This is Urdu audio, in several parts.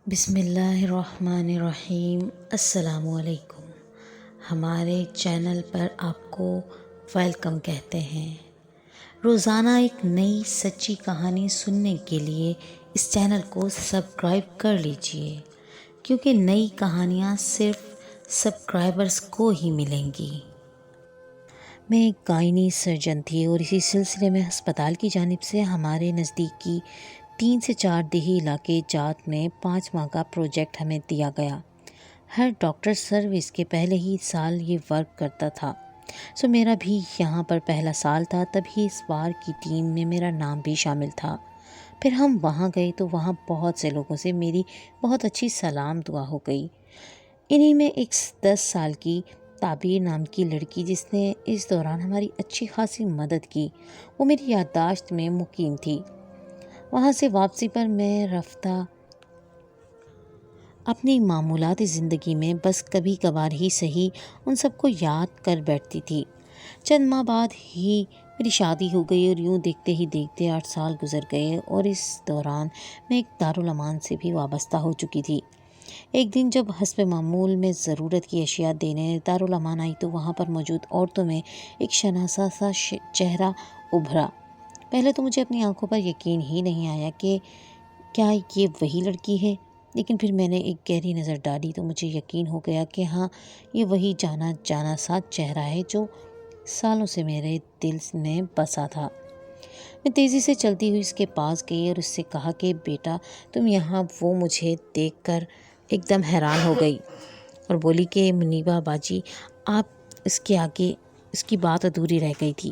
بسم اللہ الرحمن الرحیم۔ السلام علیکم۔ ہمارے چینل پر آپ کو ویلکم کہتے ہیں۔ روزانہ ایک نئی سچی کہانی سننے کے لیے اس چینل کو سبسکرائب کر لیجئے، کیونکہ نئی کہانیاں صرف سبسکرائبرز کو ہی ملیں گی۔ میں ایک گائنی سرجن تھی اور اسی سلسلے میں ہسپتال کی جانب سے ہمارے نزدیکی 3 سے 4 دیہی علاقے جات میں 5 ماہ کا پروجیکٹ ہمیں دیا گیا۔ ہر ڈاکٹر سروس کے پہلے ہی سال یہ ورک کرتا تھا، سو میرا بھی یہاں پر پہلا سال تھا، تبھی اس بار کی ٹیم میں میرا نام بھی شامل تھا۔ پھر ہم وہاں گئے تو وہاں بہت سے لوگوں سے میری بہت اچھی سلام دعا ہو گئی۔ انہی میں ایک 10 سال کی تعبیر نام کی لڑکی جس نے اس دوران ہماری اچھی خاصی مدد کی، وہ میری یادداشت میں مقیم تھی۔ وہاں سے واپسی پر میں رفتہ اپنی معمولاتی زندگی میں بس کبھی کبھار ہی صحیح ان سب کو یاد کر بیٹھتی تھی۔ چند ماہ بعد ہی میری شادی ہو گئی اور یوں دیکھتے ہی دیکھتے 8 سال گزر گئے، اور اس دوران میں ایک دارالامان سے بھی وابستہ ہو چکی تھی۔ ایک دن جب حسب معمول میں ضرورت کی اشیاء دینے دارالامان آئی تو وہاں پر موجود عورتوں میں ایک شناسا سا چہرہ ابھرا۔ پہلے تو مجھے اپنی آنکھوں پر یقین ہی نہیں آیا کہ کیا یہ وہی لڑکی ہے، لیکن پھر میں نے ایک گہری نظر ڈالی تو مجھے یقین ہو گیا کہ ہاں، یہ وہی جانا جانا سا چہرہ ہے جو سالوں سے میرے دل میں بسا تھا۔ میں تیزی سے چلتی ہوئی اس کے پاس گئی اور اس سے کہا کہ بیٹا تم یہاں۔ وہ مجھے دیکھ کر ایک دم حیران ہو گئی اور بولی کہ منیبا باجی، آپ اس کے آگے اس کی بات ادھوری رہ گئی تھی۔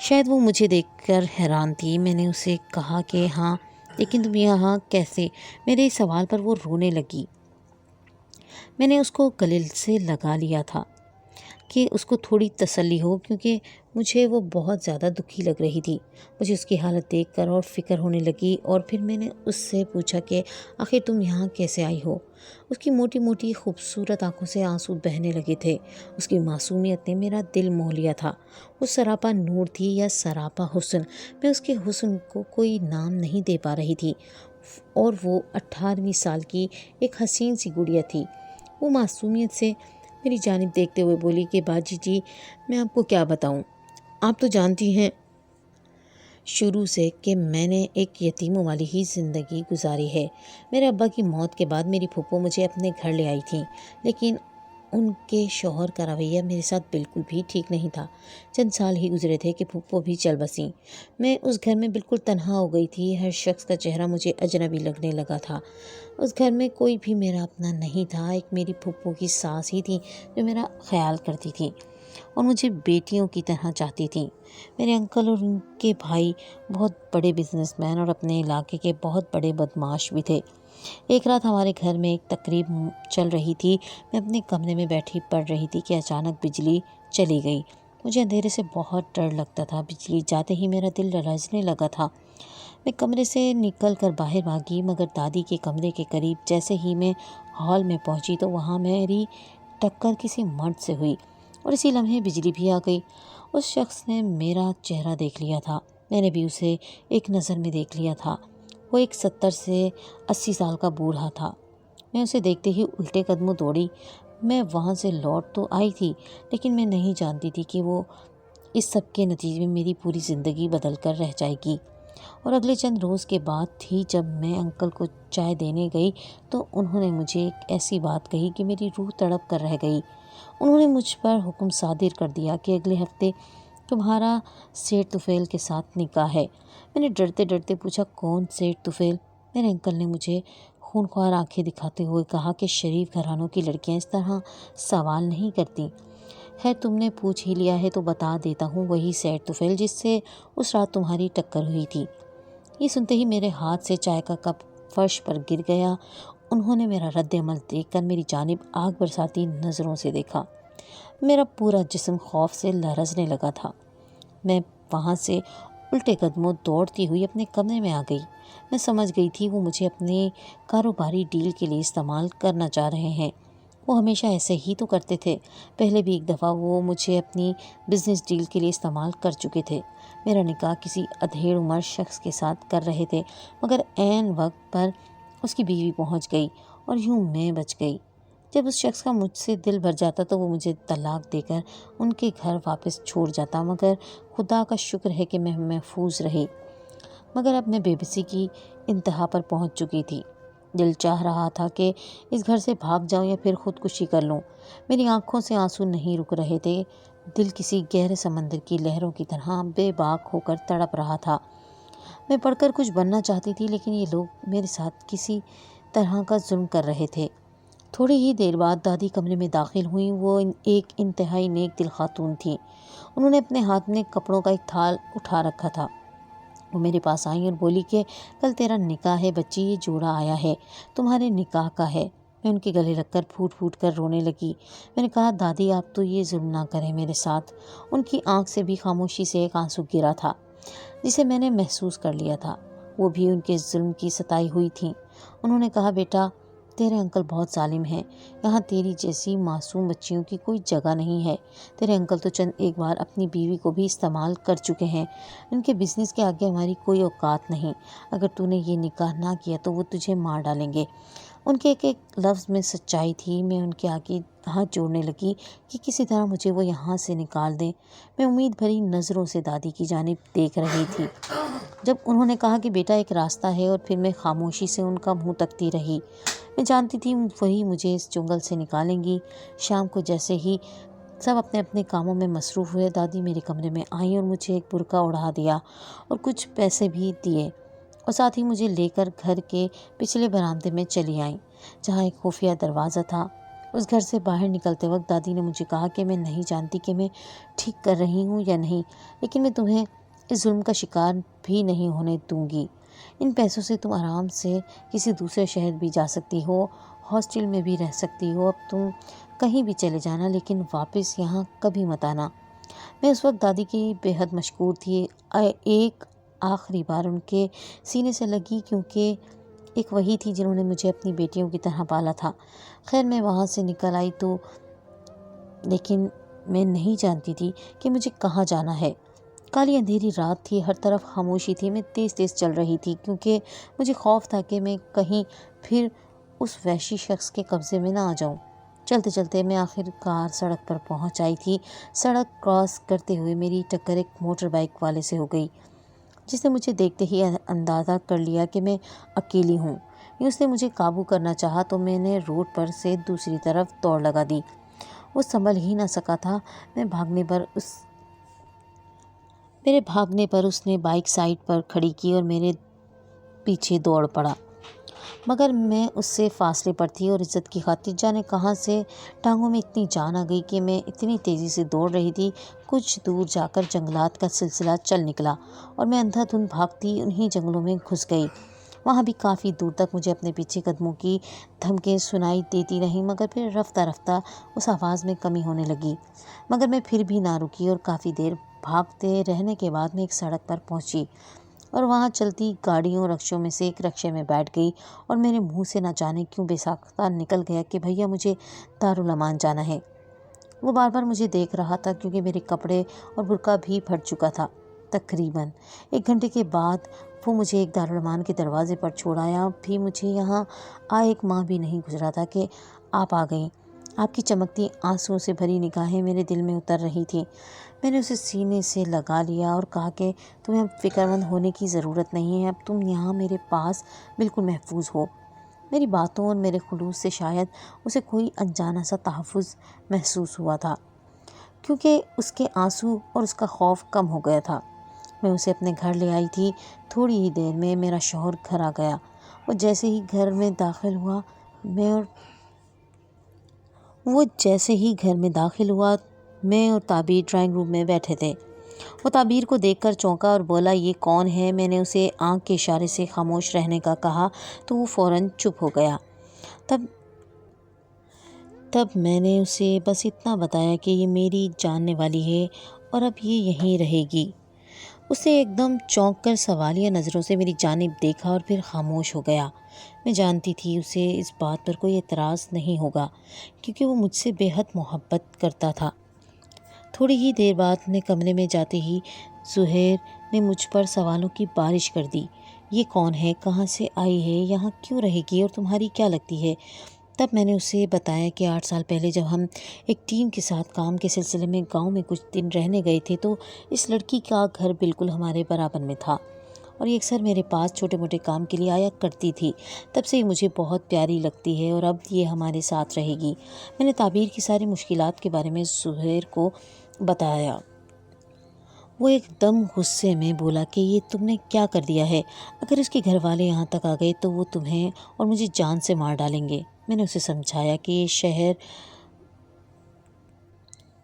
شاید وہ مجھے دیکھ کر حیران تھی۔ میں نے اسے کہا کہ ہاں، لیکن تم یہاں کیسے؟ میرے اس سوال پر وہ رونے لگی۔ میں نے اس کو گلے سے لگا لیا تھا کہ اس کو تھوڑی تسلی ہو، کیونکہ مجھے وہ بہت زیادہ دکھی لگ رہی تھی۔ مجھے اس کی حالت دیکھ کر اور فکر ہونے لگی، اور پھر میں نے اس سے پوچھا کہ آخر تم یہاں کیسے آئی ہو؟ اس کی موٹی موٹی خوبصورت آنکھوں سے آنسو بہنے لگے تھے۔ اس کی معصومیت نے میرا دل موہ لیا تھا۔ وہ سراپا نور تھی یا سراپا حسن، میں اس کے حسن کو کوئی نام نہیں دے پا رہی تھی، اور وہ 18ویں سال کی ایک حسین سی گڑیا تھی۔ وہ معصومیت سے میری جانب دیکھتے ہوئے بولی کہ باجی جی، میں آپ کو کیا بتاؤں، آپ تو جانتی ہیں شروع سے کہ میں نے ایک یتیموں والی ہی زندگی گزاری ہے۔ میرے ابا کی موت کے بعد میری پھپھو مجھے اپنے گھر لے آئی تھیں، لیکن ان کے شوہر کا رویہ میرے ساتھ بالکل بھی ٹھیک نہیں تھا۔ چند سال ہی گزرے تھے کہ پھپھو بھی چل بسیں۔ میں اس گھر میں بالکل تنہا ہو گئی تھی۔ ہر شخص کا چہرہ مجھے اجنبی لگنے لگا تھا۔ اس گھر میں کوئی بھی میرا اپنا نہیں تھا۔ ایک میری پھپھو کی ساس ہی تھی جو میرا خیال کرتی تھی اور مجھے بیٹیوں کی طرح چاہتی تھیں۔ میرے انکل اور ان کے بھائی بہت بڑے بزنس مین اور اپنے علاقے کے بہت بڑے بدماش بھی تھے۔ ایک رات ہمارے گھر میں ایک تقریب چل رہی تھی۔ میں اپنے کمرے میں بیٹھی پڑھ رہی تھی کہ اچانک بجلی چلی گئی۔ مجھے اندھیرے سے بہت ڈر لگتا تھا۔ بجلی جاتے ہی میرا دل لرزنے لگا تھا۔ میں کمرے سے نکل کر باہر بھاگی، مگر دادی کے کمرے کے قریب جیسے ہی میں ہال میں پہنچی تو وہاں میری ٹکر کسی مرد سے ہوئی، اور اسی لمحے بجلی بھی آ گئی۔ اس شخص نے میرا چہرہ دیکھ لیا تھا، میں نے بھی اسے ایک نظر میں دیکھ لیا تھا۔ وہ ایک 70 سے 80 سال کا بوڑھا تھا۔ میں اسے دیکھتے ہی الٹے قدموں دوڑی۔ میں وہاں سے لوٹ تو آئی تھی، لیکن میں نہیں جانتی تھی کہ وہ اس سب کے نتیجے میں میری پوری زندگی بدل کر رہ جائے گی۔ اور اگلے چند روز کے بعد ہی جب میں انکل کو چائے دینے گئی تو انہوں نے مجھے ایک ایسی بات کہی کہ میری روح تڑپ کر رہ گئی۔ انہوں نے مجھ پر حکم صادر کر دیا کہ اگلے ہفتے تمہارا سیٹھ طفیل کے ساتھ نکاح ہے۔ میں نے ڈرتے ڈرتے پوچھا کون سیٹھ طفیل؟ میرے انکل نے مجھے خونخوار آنکھیں دکھاتے ہوئے کہا کہ شریف گھرانوں کی لڑکیاں اس طرح سوال نہیں کرتی۔ خیر تم نے پوچھ ہی لیا ہے تو بتا دیتا ہوں، وہی سیٹھ طفیل جس سے اس رات تمہاری ٹکر ہوئی تھی۔ یہ سنتے ہی میرے ہاتھ سے چائے کا کپ فرش پر گر گیا۔ انہوں نے میرا رد عمل دیکھ کر میری جانب آگ برساتی نظروں سے دیکھا۔ میرا پورا جسم خوف سے لرزنے لگا تھا۔ میں وہاں سے الٹے قدموں دوڑتی ہوئی اپنے کمرے میں آ گئی۔ میں سمجھ گئی تھی وہ مجھے اپنے کاروباری ڈیل کے لیے استعمال کرنا چاہ رہے ہیں۔ وہ ہمیشہ ایسے ہی تو کرتے تھے۔ پہلے بھی ایک دفعہ وہ مجھے اپنی بزنس ڈیل کے لیے استعمال کر چکے تھے۔ میرا نکاح کسی ادھیڑ عمر شخص کے ساتھ کر رہے تھے، مگر عین وقت پر اس کی بیوی پہنچ گئی اور یوں میں بچ گئی۔ جب اس شخص کا مجھ سے دل بھر جاتا تو وہ مجھے طلاق دے کر ان کے گھر واپس چھوڑ جاتا، مگر خدا کا شکر ہے کہ میں محفوظ رہی۔ مگر اب میں بے بسی کی انتہا پر پہنچ چکی تھی۔ دل چاہ رہا تھا کہ اس گھر سے بھاگ جاؤں یا پھر خودکشی کر لوں۔ میری آنکھوں سے آنسو نہیں رک رہے تھے، دل کسی گہرے سمندر کی لہروں کی طرح بے باک ہو کر تڑپ رہا تھا۔ میں پڑھ کر کچھ بننا چاہتی تھی، لیکن یہ لوگ میرے ساتھ کسی طرح کا ظلم کر رہے تھے۔ تھوڑی ہی دیر بعد دادی کمرے میں داخل ہوئیں۔ وہ ایک انتہائی نیک دل خاتون تھیں۔ انہوں نے اپنے ہاتھ میں کپڑوں کا ایک تھال اٹھا رکھا تھا۔ وہ میرے پاس آئیں اور بولی کہ کل تیرا نکاح ہے بچی، یہ جوڑا آیا ہے، تمہارے نکاح کا ہے۔ میں ان کے گلے لگ کر پھوٹ پھوٹ کر رونے لگی۔ میں نے کہا دادی آپ تو یہ ظلم نہ کریں میرے ساتھ۔ ان کی آنکھ سے بھی خاموشی سے ایک آنسو گرا تھا جسے میں نے محسوس کر لیا تھا۔ وہ بھی ان کے ظلم کی ستائی ہوئی تھیں۔ انہوں نے کہا بیٹا تیرے انکل بہت ظالم ہیں، یہاں تیری جیسی معصوم بچیوں کی کوئی جگہ نہیں ہے۔ تیرے انکل تو چند ایک بار اپنی بیوی کو بھی استعمال کر چکے ہیں، ان کے بزنس کے آگے ہماری کوئی اوقات نہیں۔ اگر تو نے یہ نکاح نہ کیا تو وہ تجھے مار ڈالیں گے۔ ان کے ایک ایک لفظ میں سچائی تھی۔ میں ان کے آگے ہاتھ جوڑنے لگی کہ کسی طرح مجھے وہ یہاں سے نکال دیں۔ میں امید بھری نظروں سے دادی کی جانب دیکھ رہی تھی۔ جب انہوں نے کہا کہ بیٹا ایک راستہ ہے، اور پھر میں خاموشی سے ان کا منہ تکتی رہی۔ میں جانتی تھی وہی مجھے اس جنگل سے نکالیں گی۔ شام کو جیسے ہی سب اپنے اپنے کاموں میں مصروف ہوئے، دادی میرے کمرے میں آئیں اور مجھے ایک برقع اڑا دیا اور کچھ پیسے بھی دیے، اور ساتھ ہی مجھے لے کر گھر کے پچھلے برآمدے میں چلی آئیں جہاں ایک خفیہ دروازہ تھا۔ اس گھر سے باہر نکلتے وقت دادی نے مجھے کہا کہ میں نہیں جانتی کہ میں ٹھیک کر رہی ہوں یا نہیں، لیکن میں تمہیں اس ظلم کا شکار بھی نہیں ہونے دوں گی۔ ان پیسوں سے تم آرام سے کسی دوسرے شہر بھی جا سکتی ہو، ہاسٹل میں بھی رہ سکتی ہو۔ اب تم کہیں بھی چلے جانا، لیکن واپس یہاں کبھی مت آنا۔ میں اس وقت دادی کی بے حد مشکور تھی۔ ایک آخری بار ان کے سینے سے لگی، کیونکہ ایک وہی تھی جنہوں نے مجھے اپنی بیٹیوں کی طرح پالا تھا۔ خیر میں وہاں سے نکل آئی تو، لیکن میں نہیں جانتی تھی کہ مجھے کہاں جانا ہے۔ کالی اندھیری رات تھی، ہر طرف خاموشی تھی۔ میں تیز تیز چل رہی تھی کیونکہ مجھے خوف تھا کہ میں کہیں پھر اس وحشی شخص کے قبضے میں نہ آ جاؤں۔ چلتے چلتے میں آخر کار سڑک پر پہنچ آئی تھی۔ سڑک کراس کرتے ہوئے میری ٹکر ایک موٹر بائک والے سے ہو گئی، جس نے مجھے دیکھتے ہی اندازہ کر لیا کہ میں اکیلی ہوں۔ اس نے مجھے قابو کرنا چاہا تو میں نے روڈ پر سے دوسری طرف دوڑ لگا دی۔ وہ سنبھل ہی نہ سکا تھا۔ میرے بھاگنے پر اس نے بائک سائڈ پر کھڑی کی اور میرے پیچھے دوڑ پڑا، مگر میں اس سے فاصلے پر تھی اور عزت کی خاطر جانے کہاں سے ٹانگوں میں اتنی جان آ گئی کہ میں اتنی تیزی سے دوڑ رہی تھی۔ کچھ دور جا کر جنگلات کا سلسلہ چل نکلا اور میں اندھا دھند بھاگتی انہی جنگلوں میں گھس گئی۔ وہاں بھی کافی دور تک مجھے اپنے پیچھے قدموں کی دھمکیں سنائی دیتی رہیں، مگر پھر رفتہ رفتہ اس آواز میں کمی ہونے لگی۔ مگر میں پھر بھی نہ رکی اور کافی دیر بھاگتے رہنے کے بعد میں ایک سڑک پر پہنچی اور وہاں چلتی گاڑیوں رکشوں میں سے ایک رکشے میں بیٹھ گئی، اور میرے منہ سے نہ جانے کیوں بے ساختہ نکل گیا کہ بھیا مجھے دارالامان جانا ہے۔ وہ بار بار مجھے دیکھ رہا تھا کیونکہ میرے کپڑے اور برقع بھی پھٹ چکا تھا۔ تقریباً 1 گھنٹے کے بعد وہ مجھے ایک دارالامان کے دروازے پر چھوڑ آیا۔ بھی مجھے یہاں آئے 1 ماہ بھی نہیں گزرا تھا کہ آپ آ گئیں۔ آپ کی چمکتی آنسوؤں سے بھری نگاہیں میرے دل میں اتر رہی تھیں۔ میں نے اسے سینے سے لگا لیا اور کہا کہ تمہیں اب فکر مند ہونے کی ضرورت نہیں ہے، اب تم یہاں میرے پاس بالکل محفوظ ہو۔ میری باتوں اور میرے خلوص سے شاید اسے کوئی انجانا سا تحفظ محسوس ہوا تھا، کیونکہ اس کے آنسو اور اس کا خوف کم ہو گیا تھا۔ میں اسے اپنے گھر لے آئی تھی۔ تھوڑی ہی دیر میں میرا شوہر گھر آ گیا۔ وہ جیسے ہی گھر میں داخل ہوا میں اور تعبیر ڈرائنگ روم میں بیٹھے تھے۔ وہ تعبیر کو دیکھ کر چونکا اور بولا یہ کون ہے؟ میں نے اسے آنکھ کے اشارے سے خاموش رہنے کا کہا تو وہ فوراً چپ ہو گیا۔ تب میں نے اسے بس اتنا بتایا کہ یہ میری جاننے والی ہے اور اب یہ یہیں رہے گی۔ اس نے ایک دم چونک کر سوالیہ نظروں سے میری جانب دیکھا اور پھر خاموش ہو گیا۔ میں جانتی تھی اسے اس بات پر کوئی اعتراض نہیں ہوگا، کیونکہ وہ مجھ سے بے حد محبت کرتا تھا۔ تھوڑی ہی دیر بعد اپنے کمرے میں جاتے ہی زہیر نے مجھ پر سوالوں کی بارش کر دی یہ کون ہے، کہاں سے آئی ہے، یہاں کیوں رہے گی اور تمہاری کیا لگتی ہے؟ تب میں نے اسے بتایا کہ 8 سال پہلے جب ہم ایک ٹیم کے ساتھ کام کے سلسلے میں گاؤں میں کچھ دن رہنے گئے تھے تو اس لڑکی کا گھر بالکل ہمارے برابر میں تھا اور یہ اکثر میرے پاس چھوٹے موٹے کام کے لیے آیا کرتی تھی۔ تب سے یہ مجھے بہت پیاری لگتی ہے اور اب یہ ہمارے ساتھ رہے گی۔ میں نے تعبیر کی ساری مشکلات کے بارے میں زہیر کو بتایا۔ وہ ایک دم غصے میں بولا کہ یہ تم نے کیا کر دیا ہے؟ اگر اس کے گھر والے یہاں تک آ گئے تو وہ تمہیں اور مجھے جان سے مار ڈالیں گے۔ میں نے اسے سمجھایا کہ یہ شہر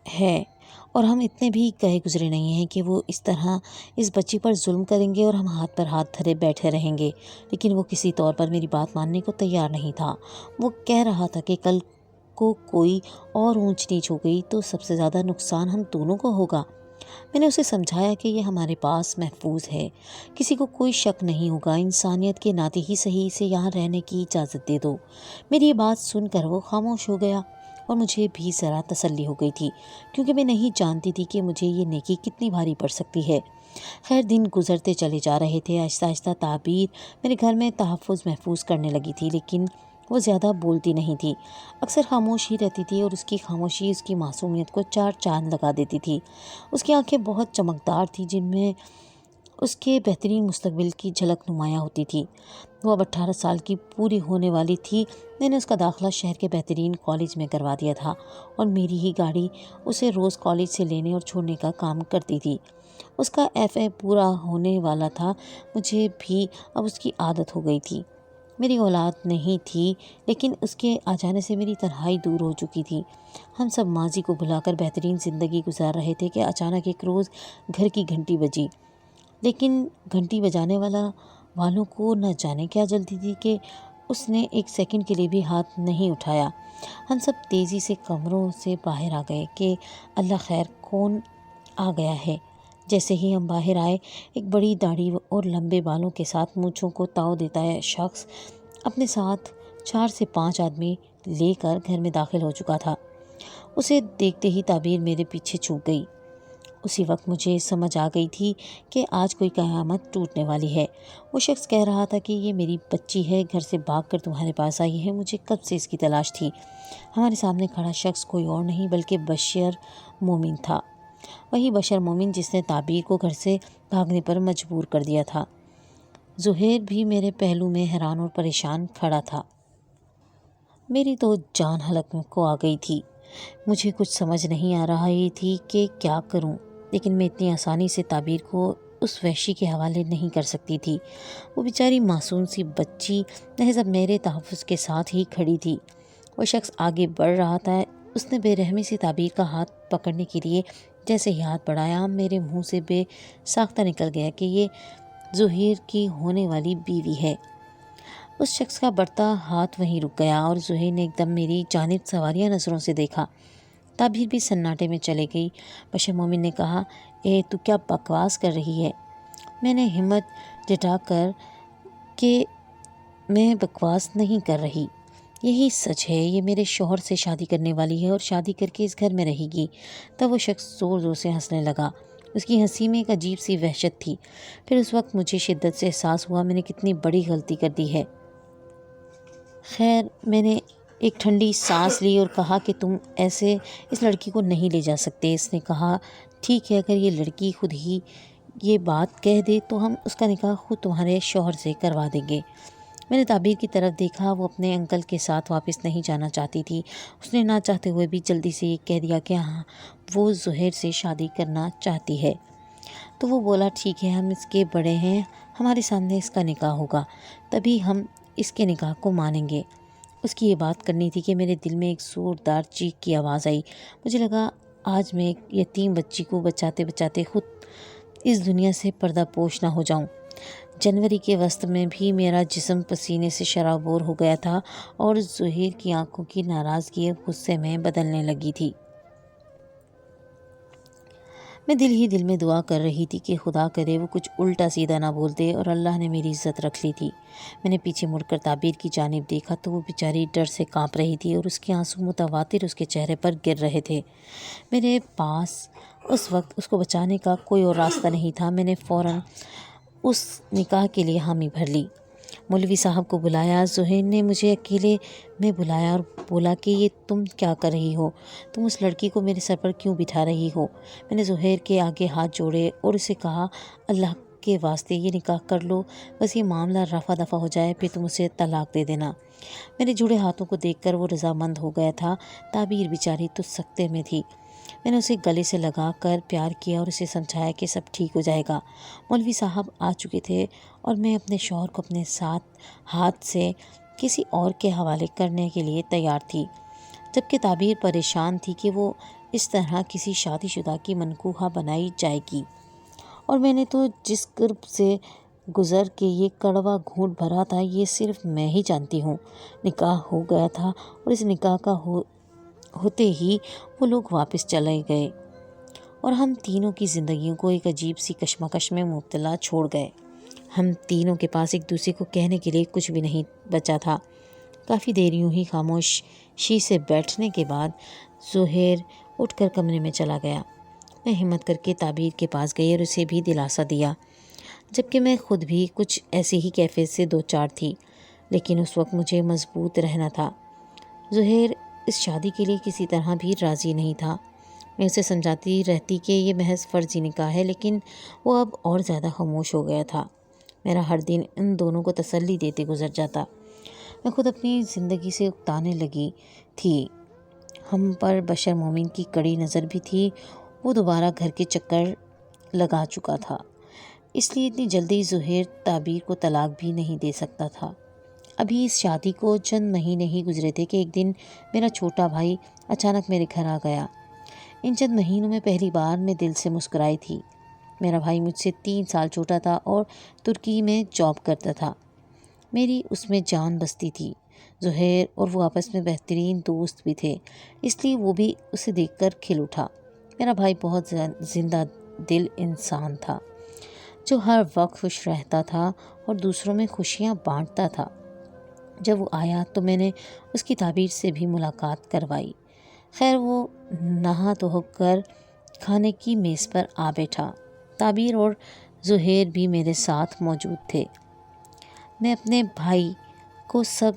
ہے اور ہم اتنے بھی گئے گزرے نہیں ہیں کہ وہ اس طرح اس بچی پر ظلم کریں گے اور ہم ہاتھ پر ہاتھ دھرے بیٹھے رہیں گے، لیکن وہ کسی طور پر میری بات ماننے کو تیار نہیں تھا۔ وہ کہہ رہا تھا کہ کل کو کوئی اور اونچ نیچ ہو گئی تو سب سے زیادہ نقصان ہم دونوں کو ہوگا۔ میں نے اسے سمجھایا کہ یہ ہمارے پاس محفوظ ہے، کسی کو کوئی شک نہیں ہوگا، انسانیت کے ناطے ہی صحیح سے یہاں رہنے کی اجازت دے دو۔ میری یہ بات سن کر وہ خاموش ہو گیا اور مجھے بھی ذرا تسلی ہو گئی تھی، کیونکہ میں نہیں جانتی تھی کہ مجھے یہ نیکی کتنی بھاری پڑ سکتی ہے۔ خیر دن گزرتے چلے جا رہے تھے، آہستہ آہستہ تعبیر میرے گھر میں تحفظ محفوظ کرنے لگی تھی، لیکن وہ زیادہ بولتی نہیں تھی، اکثر خاموش ہی رہتی تھی اور اس کی خاموشی اس کی معصومیت کو 4 چاند لگا دیتی تھی۔ اس کی آنکھیں بہت چمکدار تھیں جن میں اس کے بہترین مستقبل کی جھلک نمایاں ہوتی تھی۔ وہ اب 18 سال کی پوری ہونے والی تھی۔ میں نے اس کا داخلہ شہر کے بہترین کالج میں کروا دیا تھا اور میری ہی گاڑی اسے روز کالج سے لینے اور چھوڑنے کا کام کرتی تھی۔ اس کا FA پورا ہونے والا تھا، مجھے بھی اب اس کی عادت ہو گئی تھی۔ میری اولاد نہیں تھی، لیکن اس کے آ جانے سے میری تنہائی دور ہو چکی تھی۔ ہم سب ماضی کو بھلا کر بہترین زندگی گزار رہے تھے کہ اچانک ایک روز گھر کی گھنٹی بجی، لیکن گھنٹی بجانے والوں کو نہ جانے کیا جلدی تھی کہ اس نے ایک سیکنڈ کے لیے بھی ہاتھ نہیں اٹھایا۔ ہم سب تیزی سے کمروں سے باہر آ گئے کہ اللہ خیر کون آ گیا ہے۔ جیسے ہی ہم باہر آئے، ایک بڑی داڑھی اور لمبے بالوں کے ساتھ مونچھوں کو تاؤ دیتا ہے شخص اپنے ساتھ 4 سے 5 آدمی لے کر گھر میں داخل ہو چکا تھا۔ اسے دیکھتے ہی تعبیر میرے پیچھے چھوٹ گئی۔ اسی وقت مجھے سمجھ آ گئی تھی کہ آج کوئی قیامت ٹوٹنے والی ہے۔ وہ شخص کہہ رہا تھا کہ یہ میری بچی ہے، گھر سے بھاگ کر تمہارے پاس آئی ہے، مجھے کب سے اس کی تلاش تھی۔ ہمارے سامنے کھڑا شخص کوئی اور نہیں بلکہ بشیر مومن تھا، وہی بشیر مومن جس نے تعبیر کو گھر سے بھاگنے پر مجبور کر دیا تھا۔ زہیر بھی میرے پہلو میں حیران اور پریشان کھڑا تھا۔ میری تو جان حلق کو آ گئی تھی، مجھے کچھ سمجھ نہیں آ رہا تھی کہ کیا کروں، لیکن میں اتنی آسانی سے تعبیر کو اس وحشی کے حوالے نہیں کر سکتی تھی۔ وہ بیچاری معصوم سی بچی محض میرے تحفظ کے ساتھ ہی کھڑی تھی۔ وہ شخص آگے بڑھ رہا تھا، اس نے بے رحمی سے تعبیر کا ہاتھ پکڑنے کے لیے جیسے ہی ہاتھ بڑھایا، میرے منہ سے بے ساختہ نکل گیا کہ یہ زہیر کی ہونے والی بیوی ہے۔ اس شخص کا بڑھتا ہاتھ وہیں رک گیا اور زہیر نے ایک دم میری جانب سواریہ نظروں سے دیکھا۔ تعبیر بھی سناٹے میں چلے گئی۔ بشیر مومن نے کہا، تو کیا بکواس کر رہی ہے؟ میں نے ہمت جٹا کر کہ میں بکواس نہیں کر رہی، یہی سچ ہے، یہ میرے شوہر سے شادی کرنے والی ہے اور شادی کر کے اس گھر میں رہے گی۔ تب وہ شخص زور زور سے ہنسنے لگا، اس کی ہنسی میں ایک عجیب سی وحشت تھی۔ پھر اس وقت مجھے شدت سے احساس ہوا میں نے کتنی بڑی غلطی کر دی ہے۔ خیر میں نے ایک ٹھنڈی سانس لی اور کہا کہ تم ایسے اس لڑکی کو نہیں لے جا سکتے۔ اس نے کہا، ٹھیک ہے، اگر یہ لڑکی خود ہی یہ بات کہہ دے تو ہم اس کا نکاح خود تمہارے شوہر سے کروا دیں گے۔ میں نے تعبیر کی طرف دیکھا، وہ اپنے انکل کے ساتھ واپس نہیں جانا چاہتی تھی۔ اس نے نہ چاہتے ہوئے بھی جلدی سے یہ کہہ دیا کہ ہاں وہ زہیر سے شادی کرنا چاہتی ہے۔ تو وہ بولا، ٹھیک ہے، ہم اس کے بڑے ہیں، ہمارے سامنے اس کا نکاح ہوگا، تبھی ہم اس کے نکاح کو مانیں گے۔ اس کی یہ بات کرنی تھی کہ میرے دل میں ایک زوردار چیخ کی آواز آئی۔ مجھے لگا آج میں ایک یتیم بچی کو بچاتے بچاتے خود اس دنیا سے پردہ پوش نہ ہو جاؤں۔ جنوری کے وسط میں بھی میرا جسم پسینے سے شرابور ہو گیا تھا اور زہیر کی آنکھوں کی ناراضگی اب غصے میں بدلنے لگی تھی۔ میں دل ہی دل میں دعا کر رہی تھی کہ خدا کرے وہ کچھ الٹا سیدھا نہ بول دے، اور اللہ نے میری عزت رکھ لی تھی۔ میں نے پیچھے مڑ کر تعبیر کی جانب دیکھا تو وہ بیچاری ڈر سے کانپ رہی تھی اور اس کے آنسو متواتر اس کے چہرے پر گر رہے تھے۔ میرے پاس اس وقت اس کو بچانے کا کوئی اور راستہ نہیں تھا۔ میں نے فوراً اس نکاح کے لیے حامی بھر لی۔ مولوی صاحب کو بلایا۔ زہیر نے مجھے اکیلے میں بلایا اور بولا کہ یہ تم کیا کر رہی ہو؟ تم اس لڑکی کو میرے سر پر کیوں بٹھا رہی ہو؟ میں نے زہیر کے آگے ہاتھ جوڑے اور اسے کہا، اللہ کے واسطے یہ نکاح کر لو، بس یہ معاملہ رفع دفع ہو جائے، پھر تم اسے طلاق دے دینا۔ میرے جڑے ہاتھوں کو دیکھ کر وہ رضامند ہو گیا تھا۔ تعبیر بیچاری تو سکتے میں تھی۔ میں نے اسے گلے سے لگا کر پیار کیا اور اسے سمجھایا کہ سب ٹھیک ہو جائے گا۔ مولوی صاحب آ چکے تھے اور میں اپنے شوہر کو اپنے ہاتھ سے کسی اور کے حوالے کرنے کے لیے تیار تھی، جبکہ تعبیر پریشان تھی کہ وہ اس طرح کسی شادی شدہ کی منکوحہ بنائی جائے گی، اور میں نے تو جس قرب سے گزر کے یہ کڑوا گھونٹ بھرا تھا یہ صرف میں ہی جانتی ہوں۔ نکاح ہو گیا تھا اور اس نکاح کا ہوتے ہی وہ لوگ واپس چلے گئے اور ہم تینوں کی زندگیوں کو ایک عجیب سی کشمکش میں مبتلا چھوڑ گئے۔ ہم تینوں کے پاس ایک دوسرے کو کہنے کے لیے کچھ بھی نہیں بچا تھا۔ کافی دیر یوں ہی خاموشی سے بیٹھنے کے بعد زہیر اٹھ کر کمرے میں چلا گیا۔ میں ہمت کر کے تعبیر کے پاس گئی اور اسے بھی دلاسا دیا، جبکہ میں خود بھی کچھ ایسی ہی کیفیت سے دوچار تھی، لیکن اس وقت مجھے مضبوط رہنا تھا۔ زہیر اس شادی کے لیے کسی طرح بھی راضی نہیں تھا۔ میں اسے سمجھاتی رہتی کہ یہ محض فرضی نکاح ہے، لیکن وہ اب اور زیادہ خاموش ہو گیا تھا۔ میرا ہر دن ان دونوں کو تسلی دیتے گزر جاتا۔ میں خود اپنی زندگی سے اکتانے لگی تھی۔ ہم پر بشر مومن کی کڑی نظر بھی تھی۔ وہ دوبارہ گھر کے چکر لگا چکا تھا، اس لیے اتنی جلدی زہیر تعبیر کو طلاق بھی نہیں دے سکتا تھا۔ ابھی اس شادی کو چند مہینے ہی گزرے تھے کہ ایک دن میرا چھوٹا بھائی اچانک میرے گھر آ گیا۔ ان چند مہینوں میں پہلی بار میں دل سے مسکرائی تھی۔ میرا بھائی مجھ سے 3 سال چھوٹا تھا اور ترکی میں جاب کرتا تھا۔ میری اس میں جان بستی تھی۔ زہیر اور وہ آپس میں بہترین دوست بھی تھے، اس لیے وہ بھی اسے دیکھ کر کھل اٹھا۔ میرا بھائی بہت زندہ دل انسان تھا، جو ہر وقت خوش رہتا تھا اور دوسروں میں خوشیاں بانٹتا تھا۔ جب وہ آیا تو میں نے اس کی تعبیر سے بھی ملاقات کروائی۔ خیر وہ نہا دھو کر کھانے کی میز پر آ بیٹھا۔ تعبیر اور زہیر بھی میرے ساتھ موجود تھے۔ میں اپنے بھائی کو سب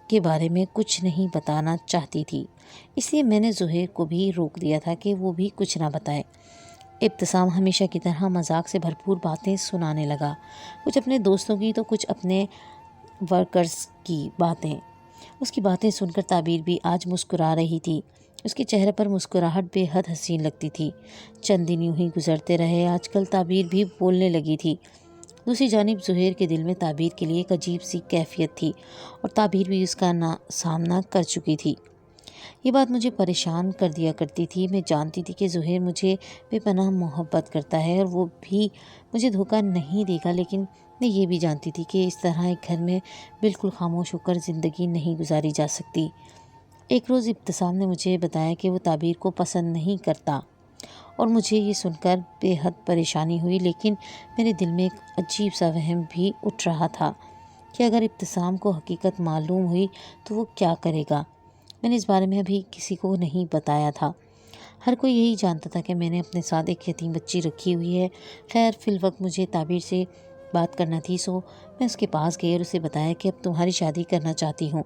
کے بارے میں کچھ نہیں بتانا چاہتی تھی، اس لیے میں نے زہیر کو بھی روک دیا تھا کہ وہ بھی کچھ نہ بتائے۔ ابتسام ہمیشہ کی طرح مذاق سے بھرپور باتیں سنانے لگا، کچھ اپنے دوستوں کی تو کچھ اپنے ورکرز کی باتیں۔ اس کی باتیں سن کر تعبیر بھی آج مسکرا رہی تھی۔ اس کے چہرے پر مسکراہٹ بے حد حسین لگتی تھی۔ چند دن یوں ہی گزرتے رہے۔ آج کل تعبیر بھی بولنے لگی تھی۔ دوسری جانب زہیر کے دل میں تعبیر کے لیے ایک عجیب سی کیفیت تھی اور تعبیر بھی اس کا سامنا کر چکی تھی۔ یہ بات مجھے پریشان کر دیا کرتی تھی۔ میں جانتی تھی کہ زہیر مجھے بے پناہ محبت کرتا ہے اور وہ بھی مجھے دھوکہ نہیں دے گا، لیکن میں یہ بھی جانتی تھی کہ اس طرح ایک گھر میں بالکل خاموش ہو کر زندگی نہیں گزاری جا سکتی۔ ایک روز ابتسام نے مجھے بتایا کہ وہ تعبیر کو پسند نہیں کرتا، اور مجھے یہ سن کر بے حد پریشانی ہوئی، لیکن میرے دل میں ایک عجیب سا وہم بھی اٹھ رہا تھا کہ اگر ابتسام کو حقیقت معلوم ہوئی تو وہ کیا کرے گا۔ میں نے اس بارے میں ابھی کسی کو نہیں بتایا تھا۔ ہر کوئی یہی جانتا تھا کہ میں نے اپنے ساتھ ایک یتیم بچی رکھی ہوئی ہے۔ خیر فی الوقت مجھے تعبیر سے بات کرنا تھی، سو میں اس کے پاس گئی اور اسے بتایا کہ اب تمہاری شادی کرنا چاہتی ہوں۔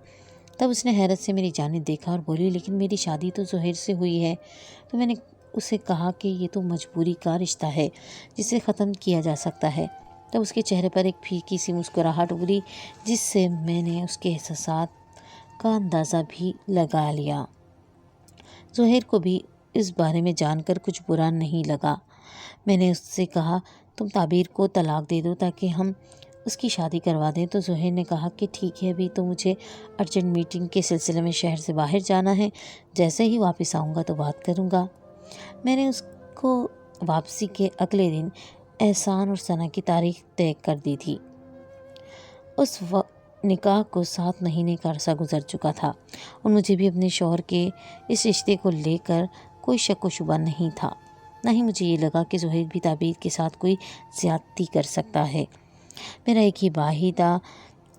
تب اس نے حیرت سے میری جانب دیکھا اور بولی، لیکن میری شادی تو زہیر سے ہوئی ہے۔ تو میں نے اسے کہا کہ یہ تو مجبوری کا رشتہ ہے جسے ختم کیا جا سکتا ہے۔ تب اس کے چہرے پر ایک پھیکی سی مسکراہٹ ابھری، جس سے میں نے اس کے احساسات کا اندازہ بھی لگا لیا۔ زہیر کو بھی اس بارے میں جان کر کچھ برا نہیں لگا۔ میں نے اس سے کہا، تم تعبیر کو طلاق دے دو تاکہ ہم اس کی شادی کروا دیں۔ تو زہیر نے کہا کہ ٹھیک ہے، ابھی تو مجھے ارجنٹ میٹنگ کے سلسلے میں شہر سے باہر جانا ہے، جیسے ہی واپس آؤں گا تو بات کروں گا۔ میں نے اس کو واپسی کے اگلے دن احسان اور ثنا کی تاریخ طے کر دی تھی۔ اس وقت نکاح کو 7 مہینے کا عرصہ گزر چکا تھا اور مجھے بھی اپنے شوہر کے اس رشتے کو لے کر کوئی شک و شبہ نہیں تھا۔ نہ ہی مجھے یہ لگا کہ زہیر بھی تعبیر کے ساتھ کوئی زیادتی کر سکتا ہے۔ میرا ایک ہی بھائی تھا،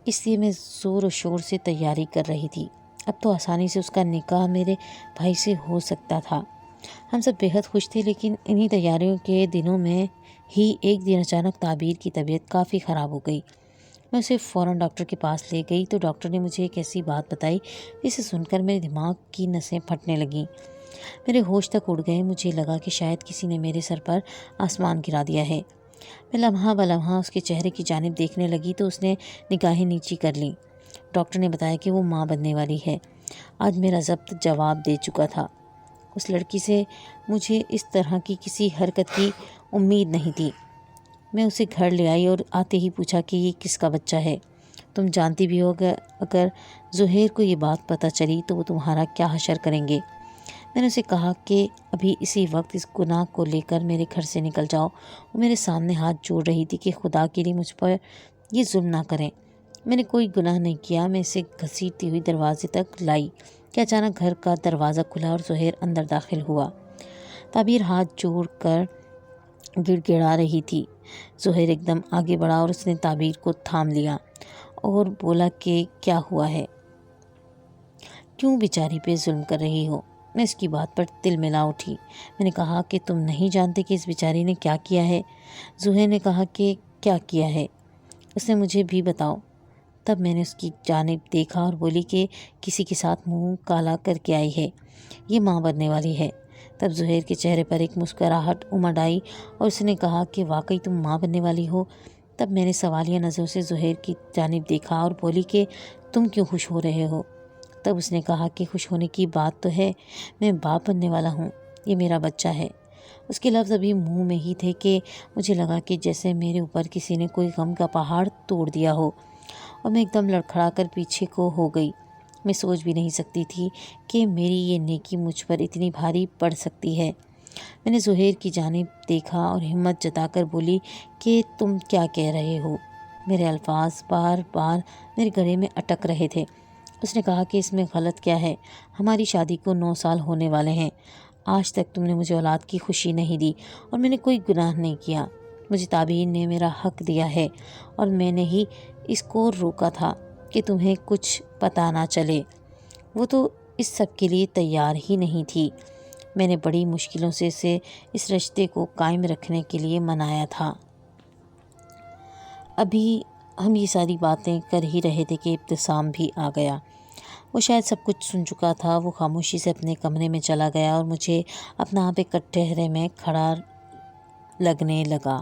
اس لیے میں زور و شور سے تیاری کر رہی تھی۔ اب تو آسانی سے اس کا نکاح میرے بھائی سے ہو سکتا تھا۔ ہم سب بے حد خوش تھے، لیکن انہی تیاریوں کے دنوں میں ہی ایک دن اچانک تعبیر کی طبیعت کافی خراب ہو گئی۔ میں اسے فوراً ڈاکٹر کے پاس لے گئی تو ڈاکٹر نے مجھے ایک ایسی بات بتائی جسے سن کر میرے دماغ کی نسیں پھٹنے لگیں۔ میرے ہوش تک اڑ گئے۔ مجھے لگا کہ شاید کسی نے میرے سر پر آسمان گرا دیا ہے۔ میں لمحہ بلمحہ اس کے چہرے کی جانب دیکھنے لگی تو اس نے نگاہیں نیچی کر لیں۔ ڈاکٹر نے بتایا کہ وہ ماں بننے والی ہے۔ آج میرا ضبط جواب دے چکا تھا۔ اس لڑکی سے مجھے اس طرح کی کسی حرکت کی امید نہیں تھی۔ میں اسے گھر لے آئی اور آتے ہی پوچھا کہ یہ کس کا بچہ ہے؟ تم جانتی بھی ہو اگر زہیر کو یہ بات پتہ چلی تو وہ تمہارا کیا حشر کریں گے۔ میں نے اسے کہا کہ ابھی اسی وقت اس گناہ کو لے کر میرے گھر سے نکل جاؤ۔ وہ میرے سامنے ہاتھ جوڑ رہی تھی کہ خدا کے لیے مجھ پر یہ ظلم نہ کریں۔ میں نے کوئی گناہ نہیں کیا۔ میں اسے گھسیٹتی ہوئی دروازے تک لائی کہ اچانک گھر کا دروازہ کھلا اور زہیر اندر داخل ہوا۔ تعبیر ہاتھ جوڑ کر گڑ گڑا رہی تھی۔ زہیر ایک دم آگے بڑھا اور اس نے تعبیر کو تھام لیا اور بولا کہ کیا ہوا ہے؟ کیوں بیچاری پہ ظلم کر رہی ہو؟ میں اس کی بات پر تل ملا اٹھی۔ میں نے کہا کہ تم نہیں جانتے کہ اس بیچاری نے کیا کیا ہے؟ زہیر نے کہا کہ کیا کیا ہے؟ اس نے مجھے بھی بتاؤ۔ تب میں نے اس کی جانب دیکھا اور بولی کہ کسی کے ساتھ منہ کالا کر کے آئی ہے، یہ ماں بننے والی ہے۔ تب زہیر کے چہرے پر ایک مسکراہٹ امڈ آئی اور اس نے کہا کہ واقعی تم ماں بننے والی ہو۔ تب میں نے سوالیہ نظروں سے زہیر کی جانب دیکھا اور بولی کہ تم کیوں خوش ہو رہے ہو؟ تب اس نے کہا کہ خوش ہونے کی بات تو ہے، میں باپ بننے والا ہوں، یہ میرا بچہ ہے۔ اس کے لفظ ابھی منہ میں ہی تھے کہ مجھے لگا کہ جیسے میرے اوپر کسی نے کوئی غم کا پہاڑ توڑ دیا ہو اور میں ایک دم لڑکھڑا کر پیچھے کو ہو گئی۔ میں سوچ بھی نہیں سکتی تھی کہ میری یہ نیکی مجھ پر اتنی بھاری پڑ سکتی ہے۔ میں نے زہیر کی جانب دیکھا اور ہمت جتا کر بولی کہ تم کیا کہہ رہے ہو؟ میرے الفاظ بار بار میرے گلے میں اٹک رہے تھے۔ اس نے کہا کہ اس میں غلط کیا ہے؟ ہماری شادی کو 9 سال ہونے والے ہیں۔ آج تک تم نے مجھے اولاد کی خوشی نہیں دی اور میں نے کوئی گناہ نہیں کیا۔ مجھے تعبیر نے میرا حق دیا ہے اور میں نے ہی اس کو روکا تھا کہ تمہیں کچھ پتہ نہ چلے۔ وہ تو اس سب کے لیے تیار ہی نہیں تھی۔ میں نے بڑی مشکلوں سے اسے اس رشتے کو قائم رکھنے کے لیے منایا تھا۔ ابھی ہم یہ ساری باتیں کر ہی رہے تھے کہ ابتسام بھی آ گیا۔ وہ شاید سب کچھ سن چکا تھا۔ وہ خاموشی سے اپنے کمرے میں چلا گیا اور مجھے اپنا آپ ایک کٹہرے میں کھڑا لگنے لگا۔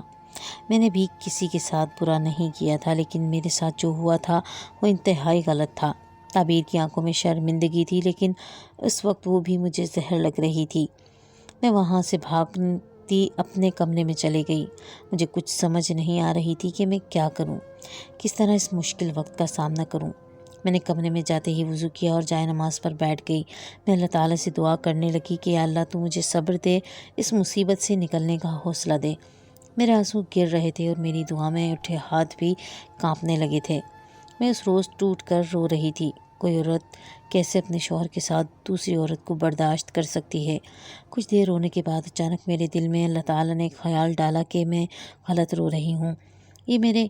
میں نے بھی کسی کے ساتھ برا نہیں کیا تھا، لیکن میرے ساتھ جو ہوا تھا وہ انتہائی غلط تھا۔ تعبیر کی آنکھوں میں شرمندگی تھی، لیکن اس وقت وہ بھی مجھے زہر لگ رہی تھی۔ میں وہاں سے بھاگتی اپنے کمرے میں چلی گئی۔ مجھے کچھ سمجھ نہیں آ رہی تھی کہ میں کیا کروں، کس طرح اس مشکل وقت کا سامنا کروں۔ میں نے کمرے میں جاتے ہی وضو کیا اور جائے نماز پر بیٹھ گئی۔ میں اللہ تعالیٰ سے دعا کرنے لگی کہ یا اللہ تو مجھے صبر دے، اس مصیبت سے نکلنے کا حوصلہ دے۔ میرے آنسو گر رہے تھے اور میری دعا میں اٹھے ہاتھ بھی کانپنے لگے تھے۔ میں اس روز ٹوٹ کر رو رہی تھی۔ کوئی عورت کیسے اپنے شوہر کے ساتھ دوسری عورت کو برداشت کر سکتی ہے؟ کچھ دیر رونے کے بعد اچانک میرے دل میں اللہ تعالیٰ نے ایک خیال ڈالا کہ میں غلط رو رہی ہوں، یہ میرے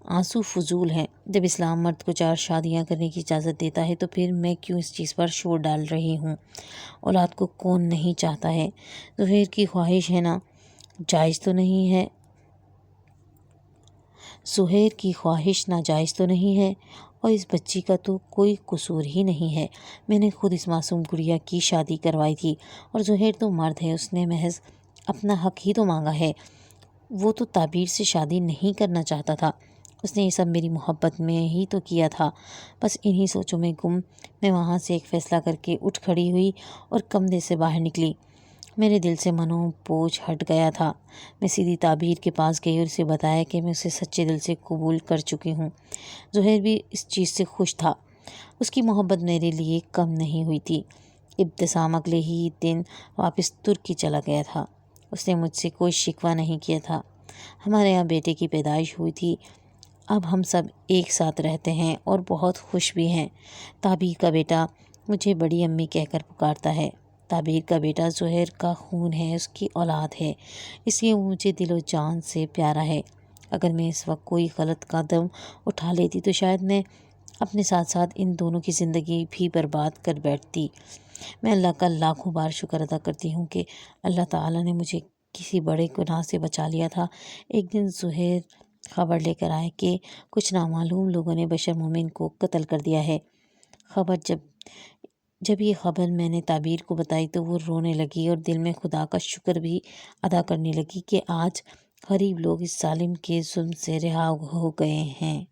آنسو فضول ہیں۔ جب اسلام مرد کو 4 شادیاں کرنے کی اجازت دیتا ہے تو پھر میں کیوں اس چیز پر شور ڈال رہی ہوں؟ اولاد کو کون نہیں چاہتا ہے؟ زہیر کی خواہش ہے نا، جائز تو نہیں ہے؟ زہیر کی خواہش ناجائز تو نہیں ہے اور اس بچی کا تو کوئی قصور ہی نہیں ہے۔ میں نے خود اس معصوم گڑیا کی شادی کروائی تھی اور زہیر تو مرد ہے، اس نے محض اپنا حق ہی تو مانگا ہے۔ وہ تو تعبیر سے شادی نہیں کرنا چاہتا تھا، اس نے یہ سب میری محبت میں ہی تو کیا تھا۔ بس انہی سوچوں میں گم میں وہاں سے ایک فیصلہ کر کے اٹھ کھڑی ہوئی اور کمرے سے باہر نکلی۔ میرے دل سے منو بوجھ ہٹ گیا تھا۔ میں سیدھی تعبیر کے پاس گئی اور اسے بتایا کہ میں اسے سچے دل سے قبول کر چکی ہوں۔ زہیر بھی اس چیز سے خوش تھا، اس کی محبت میرے لیے کم نہیں ہوئی تھی۔ ابتسام اگلے ہی دن واپس ترکی چلا گیا تھا۔ اس نے مجھ سے کوئی شکوہ نہیں کیا تھا۔ ہمارے یہاں بیٹے کی پیدائش ہوئی تھی۔ اب ہم سب ایک ساتھ رہتے ہیں اور بہت خوش بھی ہیں۔ تعبیر کا بیٹا مجھے بڑی امی کہہ کر پکارتا ہے۔ تعبیر کا بیٹا زہیر کا خون ہے، اس کی اولاد ہے، اس لیے وہ مجھے دل و جان سے پیارا ہے۔ اگر میں اس وقت کوئی غلط قدم اٹھا لیتی تو شاید میں اپنے ساتھ ساتھ ان دونوں کی زندگی بھی برباد کر بیٹھتی۔ میں اللہ کا لاکھوں بار شکر ادا کرتی ہوں کہ اللہ تعالیٰ نے مجھے کسی بڑے گناہ سے بچا لیا تھا۔ ایک دن زہیر خبر لے کر آئے کہ کچھ نامعلوم لوگوں نے بشر مومن کو قتل کر دیا ہے۔ جب یہ خبر میں نے تعبیر کو بتائی تو وہ رونے لگی اور دل میں خدا کا شکر بھی ادا کرنے لگی کہ آج غریب لوگ اس ظالم کے ظلم سے رہا ہو گئے ہیں۔